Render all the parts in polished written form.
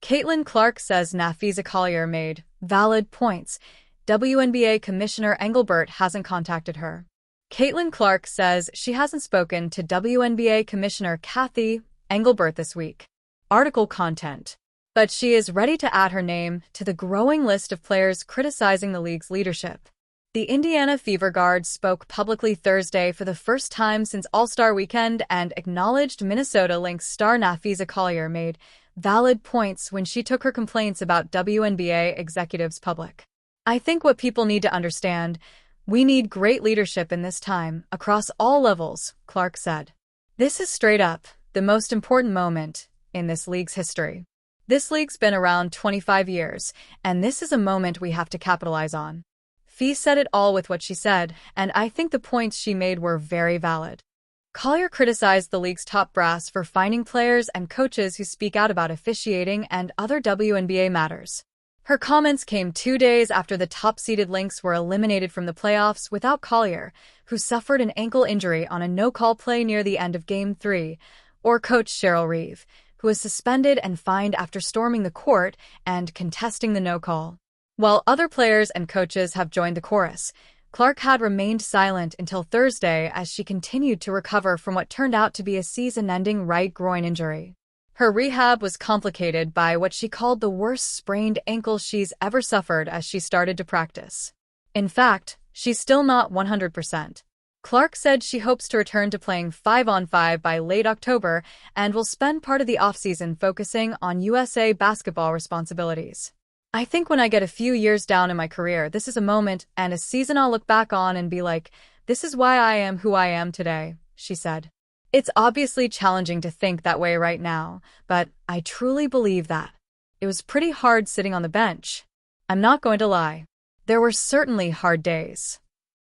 Caitlin Clark says Nafisa Collier made valid points. WNBA Commissioner Engelbert hasn't contacted her. Caitlin Clark says she hasn't spoken to WNBA Commissioner Cathy Engelbert this week. Article content. But she is ready to add her name to the growing list of players criticizing the league's leadership. The Indiana Fever guard spoke publicly Thursday for the first time since All-Star Weekend and acknowledged Minnesota Lynx star Nafisa Collier made valid points when she took her complaints about WNBA executives public. I think what people need to understand, we need great leadership in this time, across all levels, Clark said. This is straight up the most important moment in this league's history. This league's been around 25 years, and this is a moment we have to capitalize on. Fee said it all with what she said, and I think the points she made were very valid. Collier criticized the league's top brass for finding players and coaches who speak out about officiating and other WNBA matters. Her comments came 2 days after the top-seeded Lynx were eliminated from the playoffs without Collier, who suffered an ankle injury on a no-call play near the end of Game 3, or coach Cheryl Reeve, who was suspended and fined after storming the court and contesting the no-call. While other players and coaches have joined the chorus, Clark had remained silent until Thursday as she continued to recover from what turned out to be a season-ending right groin injury. Her rehab was complicated by what she called the worst sprained ankle she's ever suffered as she started to practice. In fact, she's still not 100%. Clark said she hopes to return to playing 5-on-5 by late October and will spend part of the offseason focusing on USA basketball responsibilities. I think when I get a few years down in my career, this is a moment and a season I'll look back on and be like, this is why I am who I am today, she said. It's obviously challenging to think that way right now, but I truly believe that. It was pretty hard sitting on the bench. I'm not going to lie. There were certainly hard days.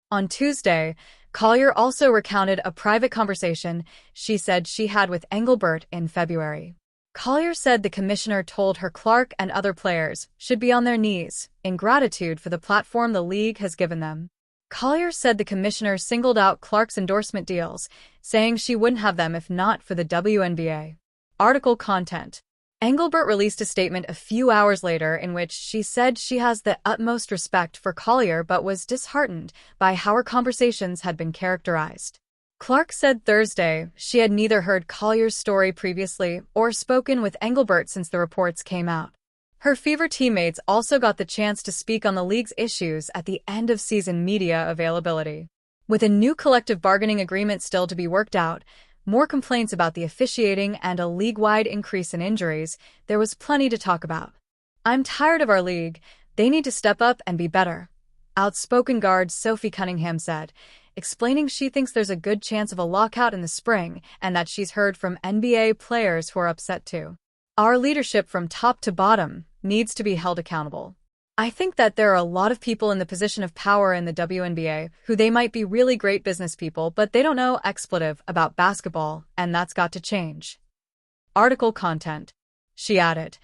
On Tuesday, Collier also recounted a private conversation she said she had with Engelbert in February. Collier said the commissioner told her Clark and other players should be on their knees in gratitude for the platform the league has given them. Collier said the commissioner singled out Clark's endorsement deals, saying she wouldn't have them if not for the WNBA. Article content. Engelbert released a statement a few hours later in which she said she has the utmost respect for Collier but was disheartened by how her conversations had been characterized. Clark said Thursday she had neither heard Collier's story previously or spoken with Engelbert since the reports came out. Her Fever teammates also got the chance to speak on the league's issues at the end-of-season media availability. With a new collective bargaining agreement still to be worked out, more complaints about the officiating and a league-wide increase in injuries, there was plenty to talk about. I'm tired of our league. They need to step up and be better, outspoken guard Sophie Cunningham said, explaining she thinks there's a good chance of a lockout in the spring and that she's heard from NBA players who are upset too. Our leadership from top to bottom needs to be held accountable. I think that there are a lot of people in the position of power in the WNBA who they might be really great business people, but they don't know expletive about basketball, and that's got to change. Article content. She added,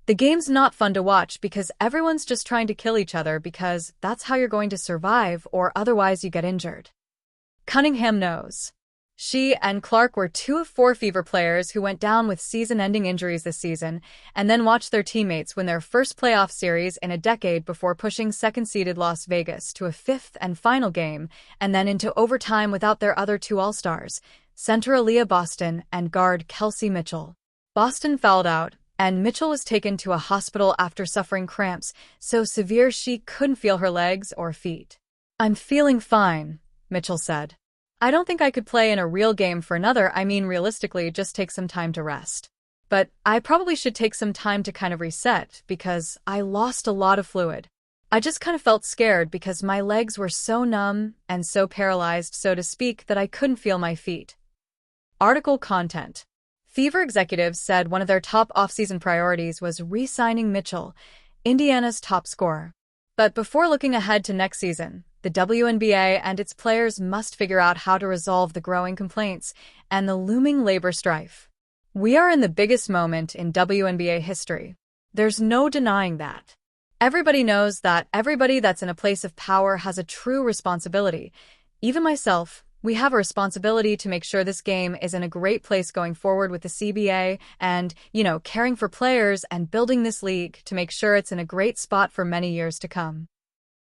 the game's not fun to watch because everyone's just trying to kill each other because that's how you're going to survive or otherwise you get injured. Cunningham knows. She and Clark were 2 of 4 Fever players who went down with season-ending injuries this season and then watched their teammates win their first playoff series in a decade before pushing second-seeded Las Vegas to a 5th and final game and then into overtime without their other 2 All-Stars, center Aaliyah Boston and guard Kelsey Mitchell. Boston fouled out, and Mitchell was taken to a hospital after suffering cramps so severe she couldn't feel her legs or feet. I'm feeling fine, Mitchell said. I don't think I could play in a real game for another, realistically just take some time to rest. But I probably should take some time to kind of reset because I lost a lot of fluid. I just kind of felt scared because my legs were so numb and so paralyzed, so to speak, that I couldn't feel my feet. Article content. Fever executives said one of their top offseason priorities was re-signing Mitchell, Indiana's top scorer. But before looking ahead to next season, the WNBA and its players must figure out how to resolve the growing complaints and the looming labor strife. We are in the biggest moment in WNBA history. There's no denying that. Everybody knows that everybody that's in a place of power has a true responsibility. Even myself, We have a responsibility to make sure this game is in a great place going forward with the CBA and, caring for players and building this league to make sure it's in a great spot for many years to come.